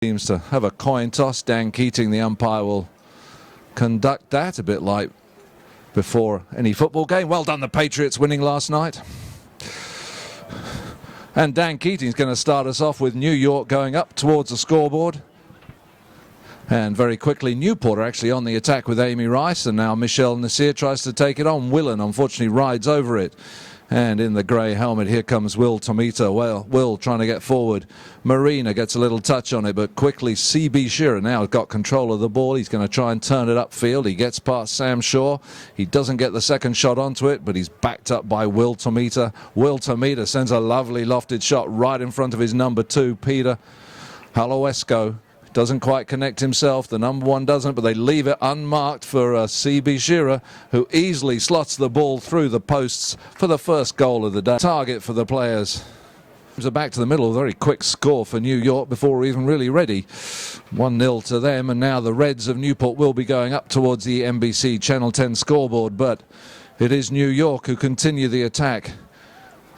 Seems to have a coin toss. Dan Keating, the umpire, will conduct that a bit like before any football game. Well done, the Patriots winning last night. And Dan Keating's going to start us off with New York going up towards the scoreboard. And very quickly, Newport are actually on the attack with Amy Rice. And now Michelle Nasir tries to take it on. Willen, unfortunately, rides over it. And in the grey helmet, here comes Will Tomita. Well, Will trying to get forward. Marina gets a little touch on it, but quickly C.B. Shearer now has got control of the ball. He's going to try and turn it upfield. He gets past Sam Shaw. He doesn't get the second shot onto it, but he's backed up by Will Tomita. Will Tomita sends a lovely lofted shot right in front of his number 2, Peter Haloesco. Doesn't quite connect himself. The number 1 doesn't, but they leave it unmarked for C.B. Shearer, who easily slots the ball through the posts for the first goal of the day. Target for the players. Are back to the middle. A very quick score for New York before we're even really ready. 1-0 to them, and now the Reds of Newport will be going up towards the NBC Channel 10 scoreboard, but it is New York who continue the attack.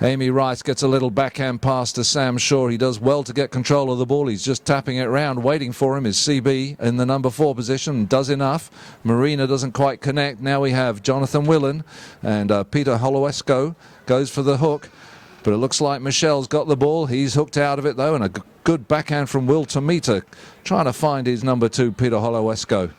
Amy Rice gets a little backhand pass to Sam Shaw. He does well to get control of the ball. He's just tapping it around. Waiting for him is CB in the number 4 position. Does enough. Marina doesn't quite connect. Now we have Jonathan Willen, and Peter Holoesco goes for the hook. But it looks like Michelle's got the ball. He's hooked out of it, though, and a good backhand from Will Tomita, trying to find his number 2, Peter Holoesco.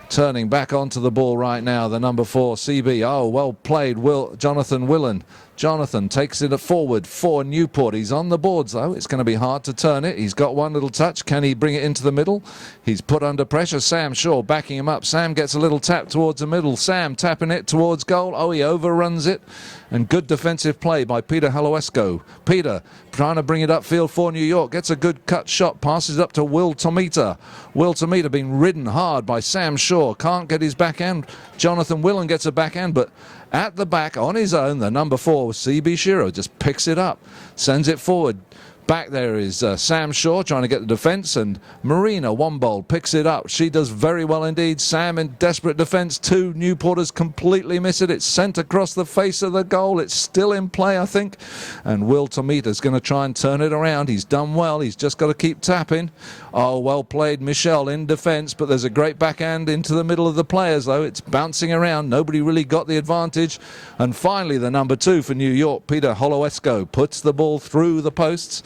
Turning back onto the ball right now, the number 4, CB. Oh, well played, Jonathan Willen. Jonathan takes it forward for Newport. He's on the boards, though. It's going to be hard to turn it. He's got one little touch. Can he bring it into the middle? He's put under pressure. Sam Shaw backing him up. Sam gets a little tap towards the middle. Sam tapping it towards goal. Oh, he overruns it. And good defensive play by Peter Haloesco. Peter trying to bring it upfield for New York. Gets a good cut shot. Passes up to Will Tomita. Will Tomita being ridden hard by Sam Shaw. Can't get his backhand. Jonathan Willen gets a backhand, but at the back on his own, the number 4, C.B. Shearer, just picks it up. Sends it forward. Back there is Sam Shaw trying to get the defence, and Marina Wombold picks it up. She does very well indeed. Sam in desperate defence. 2 Newporters completely miss it. It's sent across the face of the goal. It's still in play, I think. And Will Tomita's going to try and turn it around. He's done well. He's just got to keep tapping. Oh, well played, Michelle in defence, but there's a great backhand into the middle of the players, though. It's bouncing around. Nobody really got the advantage. And finally, the number 2 for New York, Peter Holoesco, puts the ball through the posts.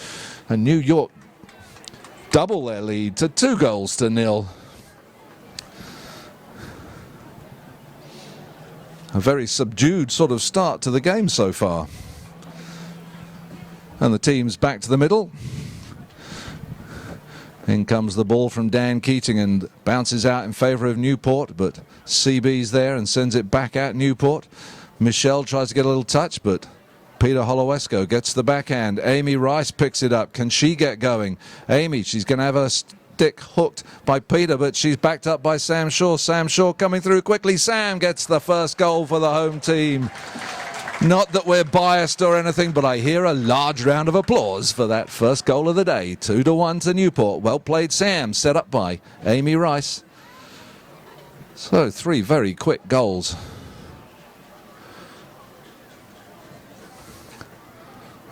And New York double their lead to 2-0. A very subdued sort of start to the game so far. And the team's back to the middle. In comes the ball from Dan Keating and bounces out in favour of Newport, but CB's there and sends it back at Newport. Michelle tries to get a little touch, but Peter Holoesco gets the backhand. Amy Rice picks it up. Can she get going? Amy, she's going to have her stick hooked by Peter, but she's backed up by Sam Shaw. Sam Shaw coming through quickly. Sam gets the first goal for the home team. Not that we're biased or anything, but I hear a large round of applause for that first goal of the day. 2-1 to Newport. Well played, Sam, set up by Amy Rice. So 3 very quick goals.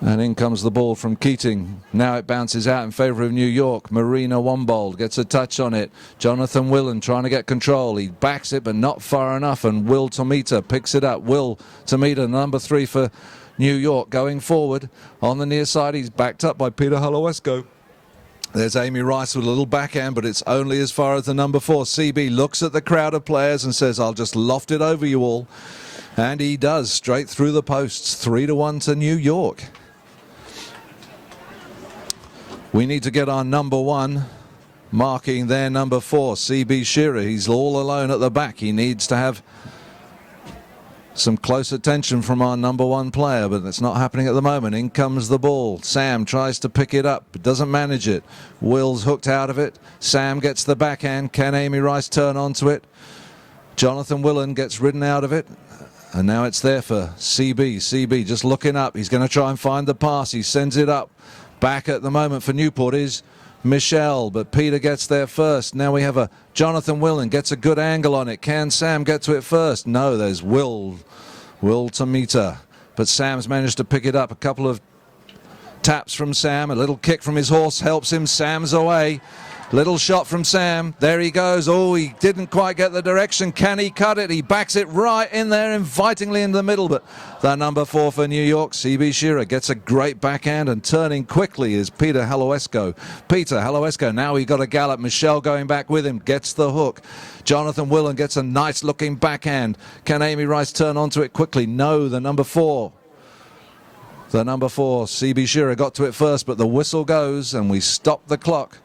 And in comes the ball from Keating. Now it bounces out in favour of New York. Marina Wombold gets a touch on it. Jonathan Willen trying to get control. He backs it, but not far enough. And Will Tomita picks it up. Will Tomita, number 3 for New York, going forward. On the near side, he's backed up by Peter Holoesco. There's Amy Rice with a little backhand, but it's only as far as the number 4. CB looks at the crowd of players and says, I'll just loft it over you all. And he does, straight through the posts. 3-1 to New York. We need to get our number 1 marking their number 4, C.B. Shearer. He's all alone at the back. He needs to have some close attention from our number 1 player, but that's not happening at the moment. In comes the ball. Sam tries to pick it up, but doesn't manage it. Will's hooked out of it. Sam gets the backhand. Can Amy Rice turn onto it? Jonathan Willen gets ridden out of it. And now it's there for CB. CB just looking up. He's going to try and find the pass. He sends it up. Back at the moment for Newport is Michelle, but Peter gets there first. Now we have a Jonathan Willen, gets a good angle on it. Can Sam get to it first? No, there's Will Tomita. But Sam's managed to pick it up. A couple of taps from Sam, a little kick from his horse helps him. Sam's away. Little shot from Sam. There he goes. Oh, he didn't quite get the direction. Can he cut it? He backs it right in there, invitingly in the middle. But the number 4 for New York, CB Shearer, gets a great backhand, and turning quickly is Peter Haloesco. Peter Haloesco, now he got a gallop. Michelle going back with him, gets the hook. Jonathan Willen gets a nice looking backhand. Can Amy Rice turn onto it quickly? No, the number 4. The number 4, CB Shearer, got to it first, but the whistle goes and we stop the clock.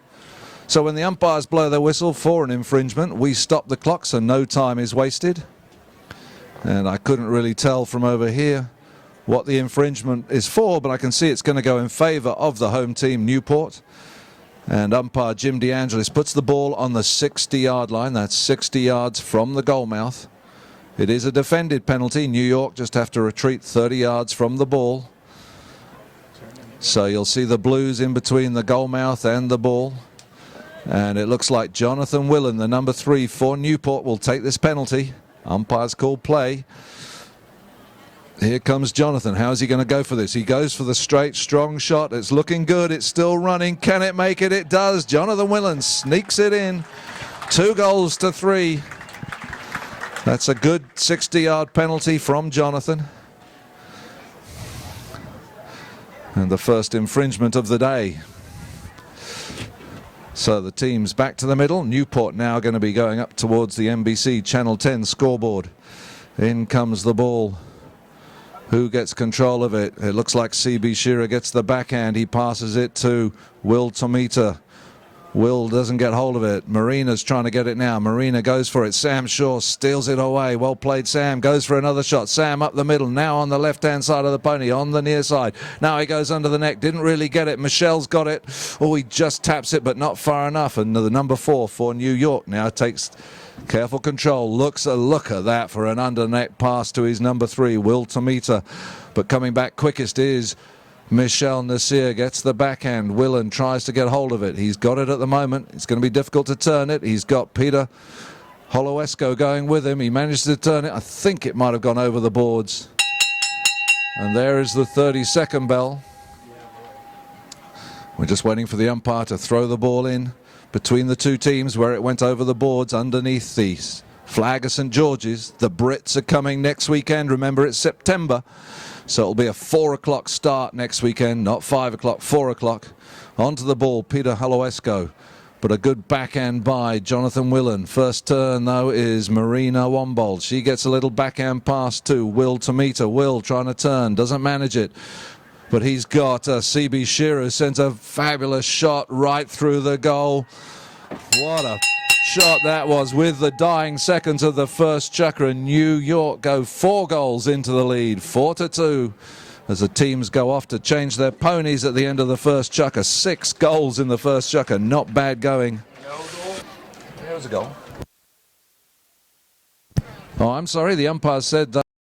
So when the umpires blow their whistle for an infringement, we stop the clock so no time is wasted. And I couldn't really tell from over here what the infringement is for, but I can see it's going to go in favour of the home team, Newport. And umpire Jim DeAngelis puts the ball on the 60-yard line. That's 60 yards from the goal mouth. It is a defended penalty. New York just have to retreat 30 yards from the ball. So you'll see the blues in between the goal mouth and the ball. And it looks like Jonathan Willen, the number 3 for Newport, will take this penalty. Umpires call play. Here comes Jonathan. How is he going to go for this? He goes for the straight, strong shot. It's looking good. It's still running. Can it make it? It does. Jonathan Willen sneaks it in. 2 goals to 3. That's a good 60-yard penalty from Jonathan. And the first infringement of the day. So the team's back to the middle. Newport now going to be going up towards the NBC Channel 10 scoreboard. In comes the ball. Who gets control of it? It looks like CB Shearer gets the backhand. He passes it to Will Tomita. Will doesn't get hold of it. Marina's trying to get it now. Marina goes for it. Sam Shaw steals it away. Well played, Sam. Goes for another shot. Sam up the middle. Now on the left-hand side of the pony. On the near side. Now he goes under the neck. Didn't really get it. Michelle's got it. Oh, he just taps it, but not far enough. And the number 4 for New York now takes careful control. Look at that for an under-neck pass to his number 3, Will Tomita. But coming back quickest is Michelle Nasir. Gets the backhand. Willen tries to get hold of it. He's got it at the moment. It's going to be difficult to turn it. He's got Peter Holoesco going with him. He managed to turn it. I think it might have gone over the boards. And there is the 30-second bell. We're just waiting for the umpire to throw the ball in between the two teams where it went over the boards underneath the flag of St George's. The Brits are coming next weekend. Remember, it's September. So it'll be a 4 o'clock start next weekend, not 5 o'clock, 4 o'clock. Onto the ball, Peter Haloesco. But a good backhand by Jonathan Willen. First turn, though, is Marina Wombold. She gets a little backhand pass to Will Tomita. Will trying to turn, doesn't manage it. But he's got CB Shearer, who sends a fabulous shot right through the goal. What a shot that was with the dying seconds of the first chukker. And New York go 4 goals into the lead, 4-2. As the teams go off to change their ponies at the end of the first chukker. 6 goals in the first chukker. Not bad going. There was a goal. Oh, I'm sorry. The umpire said that.